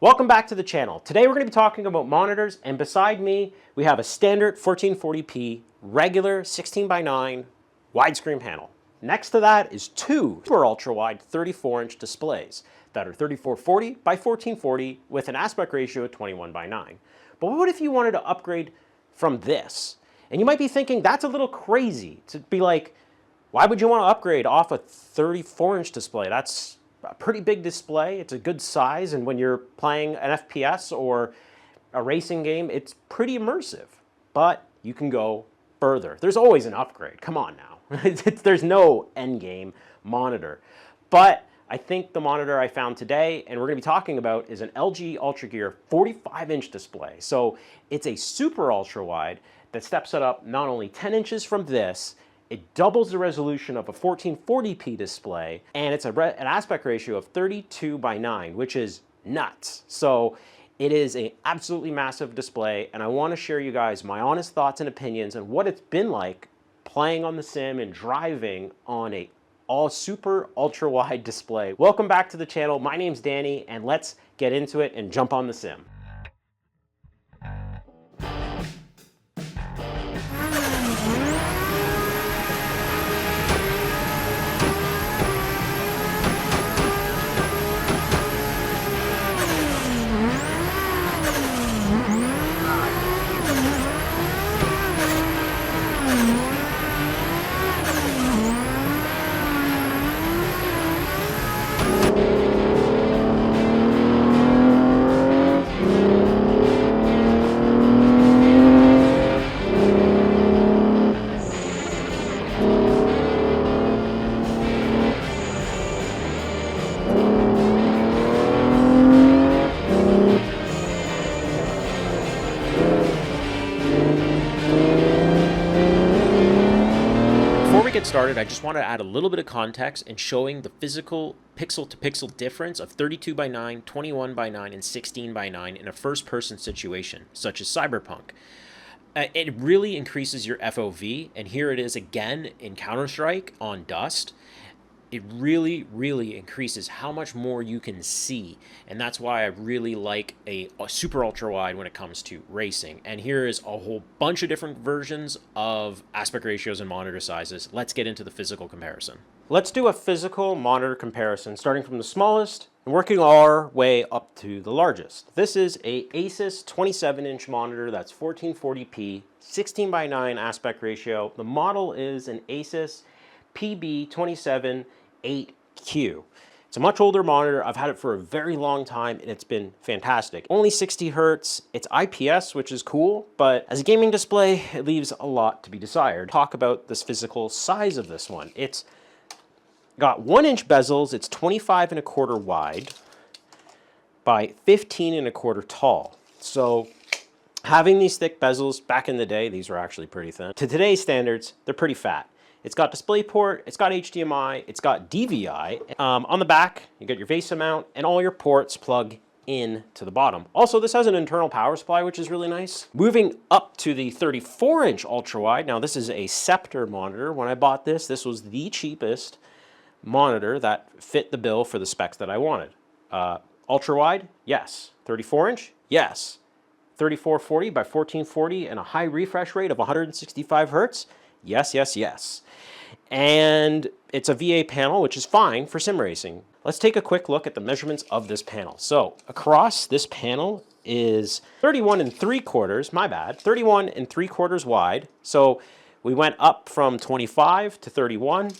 Welcome back to the channel. Today we're going to be talking about monitors, and beside me we have a standard 1440p regular 16:9 widescreen panel. Next to that is two super ultra-wide 34-inch displays that are 3440 by 1440 with an aspect ratio of 21:9. But what if you wanted to upgrade from this? And you might be thinking that's a little crazy to be like, why would you want to upgrade off a 34-inch display? That's a pretty big display. It's a good size, and when you're playing an FPS or a racing game, it's pretty immersive. But you can go further. There's always an upgrade. Come on now. There's no end game monitor. But I think the monitor I found today, and we're going to be talking about, is an LG UltraGear 45-inch display. So it's a super ultra wide that steps it up not only 10 inches from this, it doubles the resolution of a 1440p display, and it's an aspect ratio of 32:9, which is nuts. So it is an absolutely massive display, and I want to share you guys my honest thoughts and opinions on what it's been like playing on the sim and driving on a all super ultra wide display. Welcome back to the channel. My name's Danny, and let's get into it and jump on the sim. Get started, I just want to add a little bit of context in showing the physical pixel-to-pixel difference of 32:9, 21:9, and 16:9 in a first-person situation, such as Cyberpunk. It really increases your FOV, and here it is again in Counter-Strike on Dust. It really, really increases how much more you can see, and that's why I really like a super ultra wide when it comes to racing. And here is a whole bunch of different versions of aspect ratios and monitor sizes. Let's get into the physical comparison. Let's do a physical monitor comparison, starting from the smallest and working our way up to the largest. This is a Asus 27-inch monitor that's 1440p, 16:9 aspect ratio. The model is an Asus PB27 8Q. It's a much older monitor. I've had it for a very long time, and it's been fantastic. Only 60 hertz. It's IPS, which is cool, but as a gaming display, it leaves a lot to be desired. Talk about this physical size of this one. It's got 1-inch bezels. It's 25¼ wide by 15¼ tall. So having these thick bezels, back in the day, these were actually pretty thin. To today's standards, they're pretty fat. It's got DisplayPort, it's got HDMI, it's got DVI. On the back, you get your VESA mount, and all your ports plug in to the bottom. Also, this has an internal power supply, which is really nice. Moving up to the 34-inch ultra-wide. Now, this is a Scepter monitor. When I bought this, this was the cheapest monitor that fit the bill for the specs that I wanted. Ultra-wide? Yes. 34-inch? Yes. 3440 by 1440 and a high refresh rate of 165 hertz? Yes, yes, yes. And it's a VA panel, which is fine for sim racing. Let's take a quick look at the measurements of this panel. So across this panel is 31¾ wide. So we went up from 25 to 31.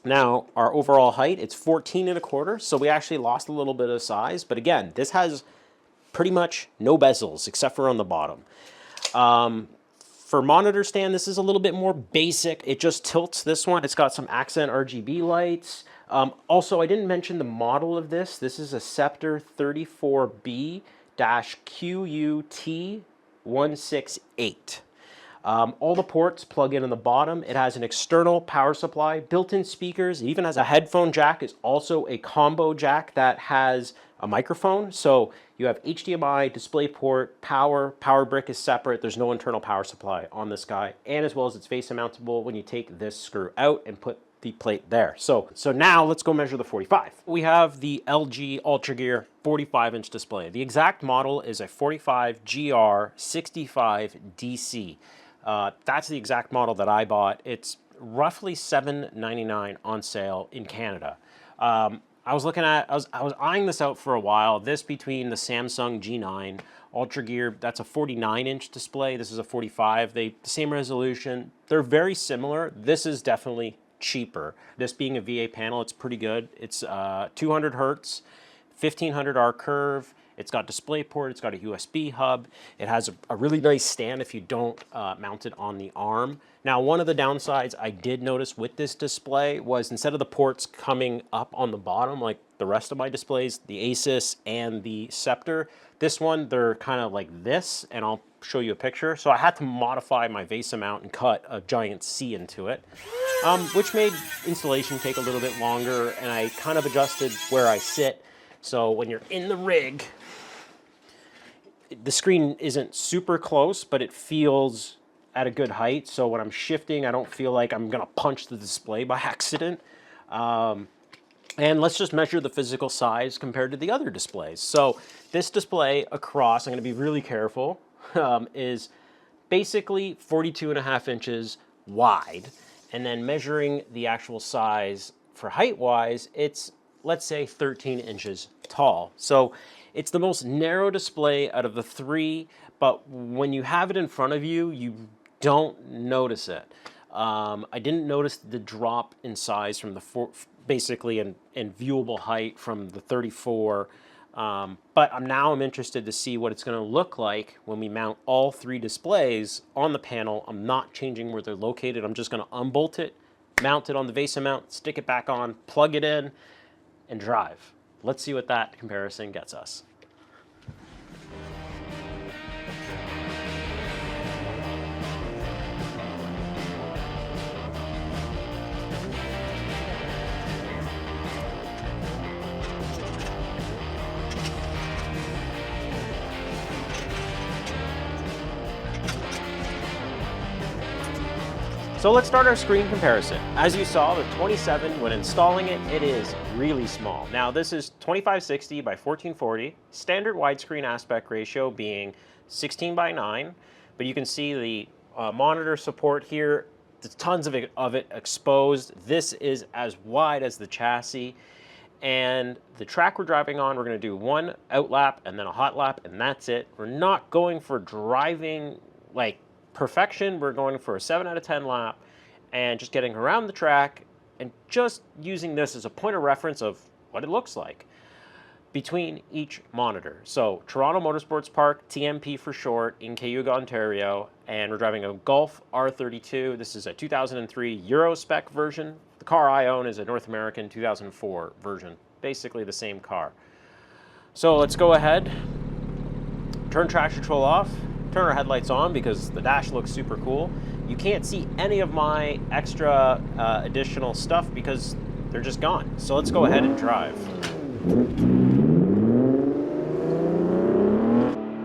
Now our overall height, it's 14¼ so we actually lost a little bit of size. But again, this has pretty much no bezels except for on the bottom. For monitor stand, this is a little bit more basic. It just tilts this one. It's got some accent RGB lights. Also, I didn't mention the model of this. This is a Scepter 34B-QUT168. All the ports plug in on the bottom. It has an external power supply, built-in speakers. It even has a headphone jack. It's also a combo jack that has a microphone. So you have HDMI, DisplayPort, power brick is separate. There's no internal power supply on this guy. And as well as it's VESA mountable when you take this screw out and put the plate there. So now let's go measure the 45. We have the LG Ultra Gear 45-inch display. The exact model is a 45 GR 65 DC. That's the exact model that I bought. It's roughly $7.99 on sale in Canada. I was eyeing this out for a while. This between the Samsung G9 Ultra Gear, that's a 49-inch display. This is a 45. The same resolution. They're very similar. This is definitely cheaper. This being a VA panel, it's pretty good. It's 200 hertz, 1500 R curve. It's got DisplayPort, it's got a USB hub. It has a really nice stand if you don't mount it on the arm. Now, one of the downsides I did notice with this display was instead of the ports coming up on the bottom like the rest of my displays, the Asus and the Scepter, this one, they're kind of like this, and I'll show you a picture. So I had to modify my VESA mount and cut a giant C into it, which made installation take a little bit longer, and I kind of adjusted where I sit. So when you're in the rig, the screen isn't super close, but it feels at a good height. So when I'm shifting, I don't feel like I'm gonna punch the display by accident. And let's just measure the physical size compared to the other displays. So this display across, I'm gonna be really careful, is basically 42.5 inches wide. And then measuring the actual size for height-wise, it's, let's say, 13 inches tall. So it's the most narrow display out of the three, but when you have it in front of you, you don't notice it. I didn't notice the drop in size from the basically in viewable height from the 34, but now I'm interested to see what it's gonna look like when we mount all three displays on the panel. I'm not changing where they're located. I'm just gonna unbolt it, mount it on the VESA mount, stick it back on, plug it in, and drive. Let's see what that comparison gets us. So let's start our screen comparison. As you saw, the 27, when installing it, it is really small. Now this is 2560 by 1440, standard widescreen aspect ratio being 16 by 9, but you can see the monitor support here. There's tons of it exposed. This is as wide as the chassis. And the track we're driving on, we're gonna do one out lap and then a hot lap, and that's it. We're not going for driving like perfection. We're going for a 7 out of 10 lap and just getting around the track and just using this as a point of reference of what it looks like between each monitor. So Toronto Motorsports Park, TMP for short, in Cayuga, Ontario, and we're driving a Golf R32. This is a 2003 Euro spec version. The car I own is a North American 2004 version, basically the same car. So let's go ahead, turn traction control off, turn our headlights on because the dash looks super cool. You can't see any of my extra additional stuff because they're just gone. So let's go ahead and drive.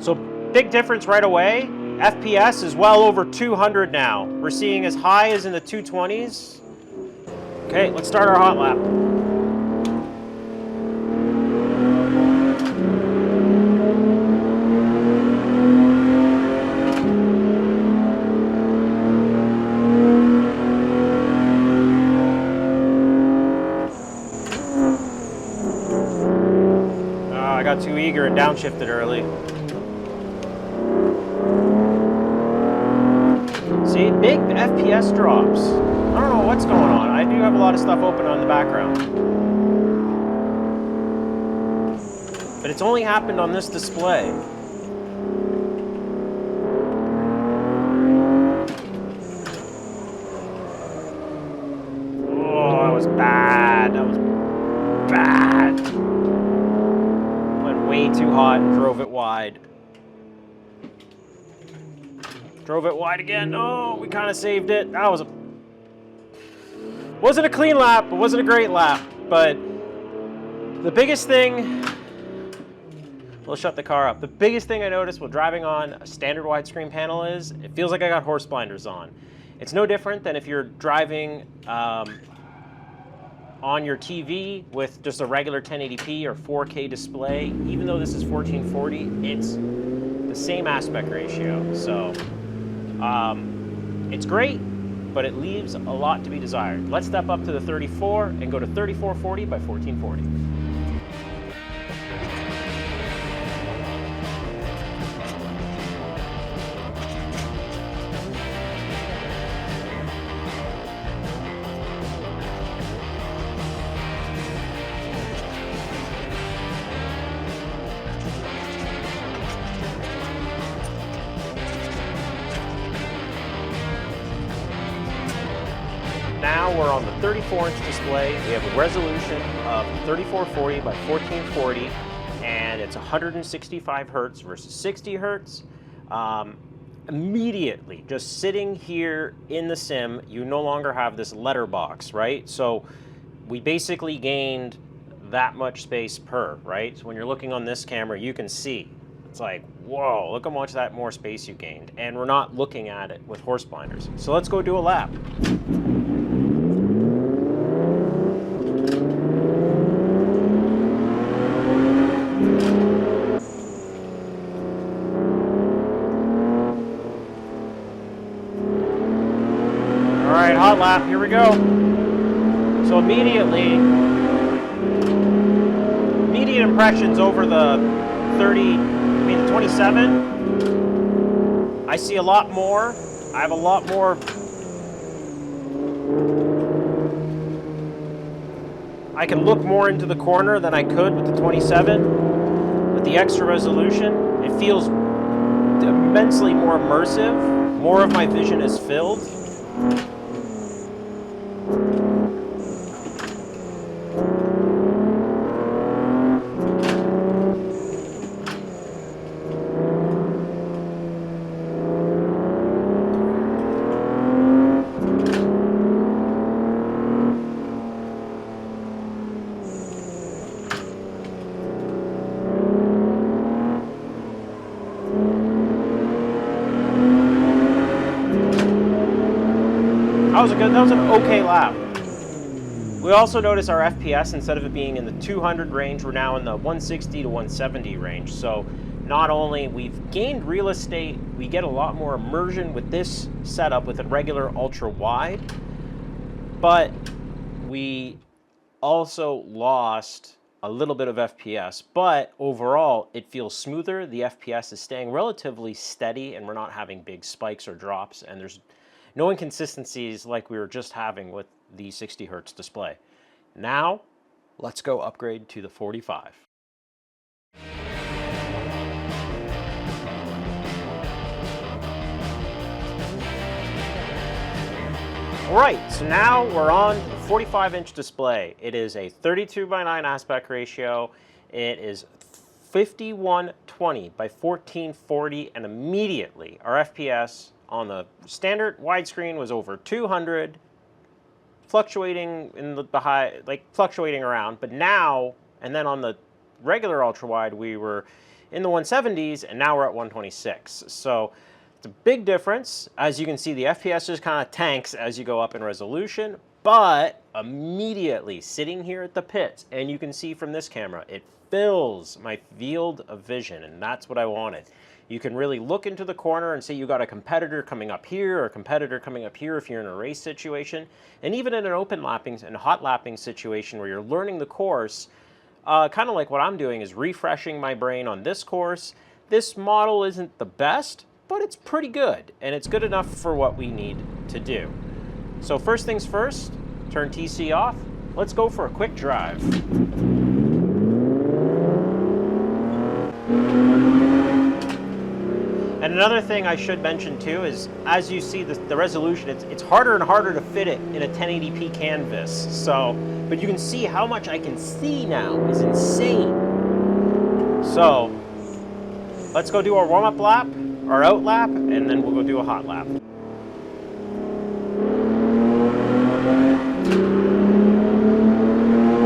So big difference right away. FPS is well over 200 now. We're seeing as high as in the 220s. Okay, let's start our hot lap. I got too eager and downshifted early. See, big FPS drops. I don't know what's going on. I do have a lot of stuff open on the background. But it's only happened on this display. Oh, that was bad. That was bad. Went way too hot and drove it wide. Drove it wide again. Oh, we kind of saved it. That was wasn't a clean lap. It wasn't a great lap. But the biggest thing, we'll shut the car up. The biggest thing I noticed while driving on a standard widescreen panel is it feels like I got horse blinders on. It's no different than if you're driving on your TV with just a regular 1080p or 4K display, even though this is 1440, it's the same aspect ratio. So it's great, but it leaves a lot to be desired. Let's step up to the 34 and go to 3440 by 1440. Now we're on the 34-inch display. We have a resolution of 3440 by 1440, and it's 165 hertz versus 60 hertz. Immediately, just sitting here in the sim, you no longer have this letterbox, right? So we basically gained that much space per, right? So when you're looking on this camera, you can see. It's like, whoa, look how much that more space you gained. And we're not looking at it with horse blinders. So let's go do a lap. All right, hot lap, here we go. So immediate impressions over the 27. I see a lot more. I have a lot more. I can look more into the corner than I could with the 27. With the extra resolution, it feels immensely more immersive. More of my vision is filled. That was an okay lap. We also notice our FPS, instead of it being in the 200 range, we're now in the 160 to 170 range. So not only we've gained real estate, we get a lot more immersion with this setup with a regular ultra wide, but we also lost a little bit of FPS, but overall it feels smoother. The FPS is staying relatively steady and we're not having big spikes or drops, and there's no inconsistencies like we were just having with the 60 hertz display. Now, let's go upgrade to the 45. All right, so now we're on the 45-inch display. It is a 32:9 aspect ratio. It is 5120 by 1440, and immediately our FPS on the standard widescreen was over 200, fluctuating in the high, like fluctuating around. But now, and then on the regular ultra wide, we were in the 170s, and now we're at 126. So it's a big difference. As you can see, the FPS just kind of tanks as you go up in resolution, but immediately sitting here at the pits, and you can see from this camera, it fills my field of vision, and that's what I wanted. You can really look into the corner and say you got a competitor coming up here or a competitor coming up here if you're in a race situation. And even in an open lapping and hot lapping situation where you're learning the course, kind of like what I'm doing is refreshing my brain on this course. This model isn't the best, but it's pretty good, and it's good enough for what we need to do. So first things first, turn TC off. Let's go for a quick drive. And another thing I should mention too is, as you see the resolution, it's harder and harder to fit it in a 1080p canvas. So, but you can see how much I can see now is insane. So, let's go do our warm-up lap, our out lap, and then we'll go do a hot lap.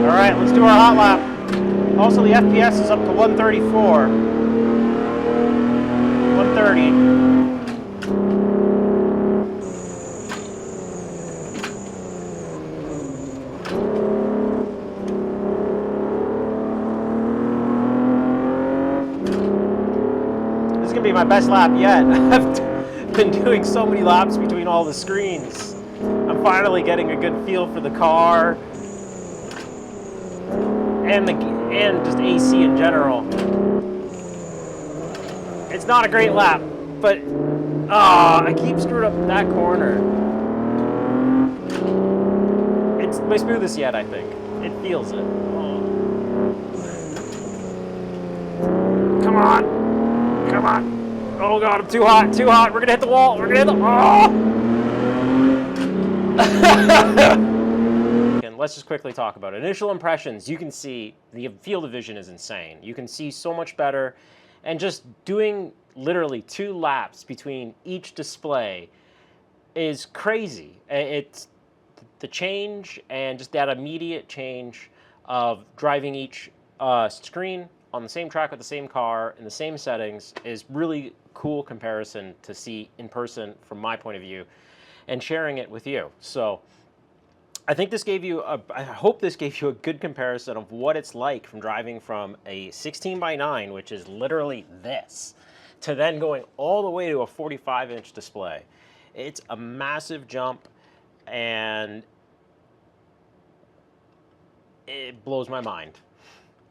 All right, let's do our hot lap. Also, the FPS is up to 134. 130. is gonna be my best lap yet. I've been doing so many laps between all the screens. I'm finally getting a good feel for the car and just AC in general. It's not a great lap, but I keep screwing up that corner. It's my smoothest yet, I think. It feels it. Oh. Come on. Come on. Oh god, I'm too hot, too hot. We're gonna hit the wall. We're gonna hit the And let's just quickly talk about it. Initial impressions. You can see the field of vision is insane. You can see so much better. And just doing literally 2 laps between each display is crazy. It's the change and just that immediate change of driving each screen on the same track with the same car in the same settings is really cool comparison to see in person from my point of view and sharing it with you. So I think this gave you I hope this gave you a good comparison of what it's like from driving from a 16:9, which is literally this, to then going all the way to a 45-inch display. It's a massive jump, and it blows my mind.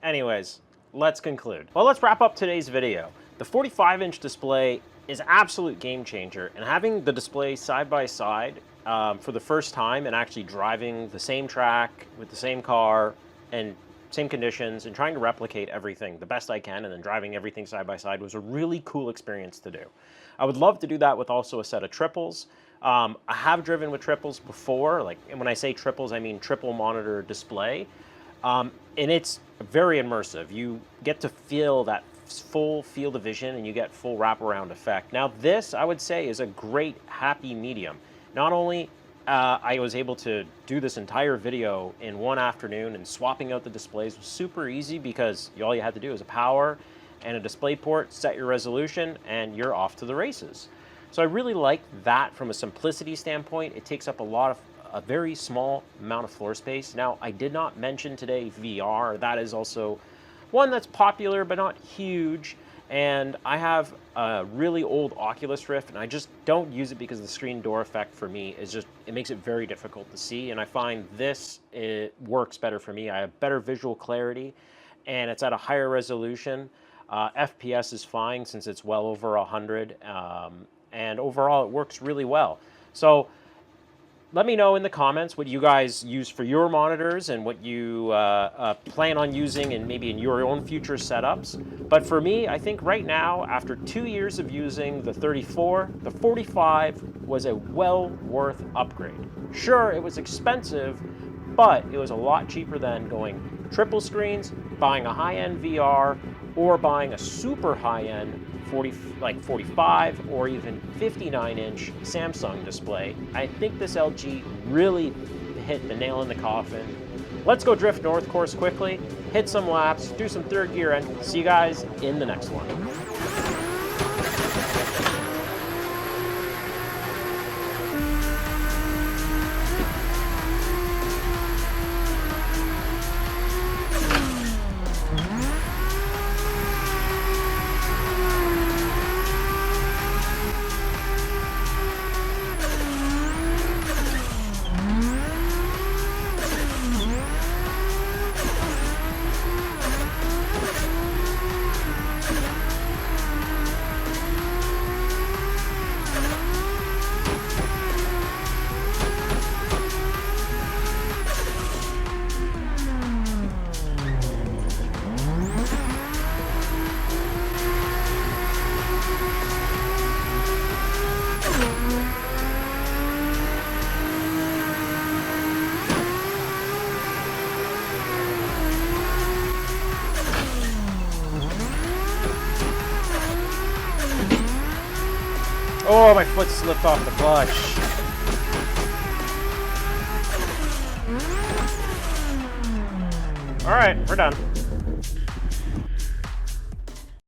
Anyways, let's conclude. Well, let's wrap up today's video. The 45-inch display is an absolute game changer, and having the display side by side for the first time and actually driving the same track with the same car and same conditions and trying to replicate everything the best I can and then driving everything side by side was a really cool experience to do. I would love to do that with also a set of triples. I have driven with triples before, like, and when I say triples, I mean triple monitor display. And it's very immersive. You get to feel that full field of vision and you get full wraparound effect. Now this, I would say, is a great happy medium. Not only I was able to do this entire video in one afternoon, and swapping out the displays was super easy because all you had to do is a power and a display port, set your resolution, and you're off to the races. So I really like that from a simplicity standpoint. It takes up a very small amount of floor space. Now, I did not mention today VR. That is also one that's popular but not huge. And I have a really old Oculus Rift, and I just don't use it because the screen door effect for me is just, it makes it very difficult to see. And I find this, it works better for me. I have better visual clarity, and it's at a higher resolution. FPS is fine since it's well over 100. And overall, it works really well. So let me know in the comments what you guys use for your monitors and what you plan on using and maybe in your own future setups. But for me, I think right now, after 2 years of using the 34, the 45 was a well worth upgrade. Sure, it was expensive, but it was a lot cheaper than going triple screens, buying a high-end VR, or buying a super high-end 45 or even 59-inch Samsung display. I think this LG really hit the nail in the coffin. Let's go drift north course quickly, hit some laps, do some third gear, and see you guys in the next one. Oh, my foot slipped off the clutch. All right, we're done.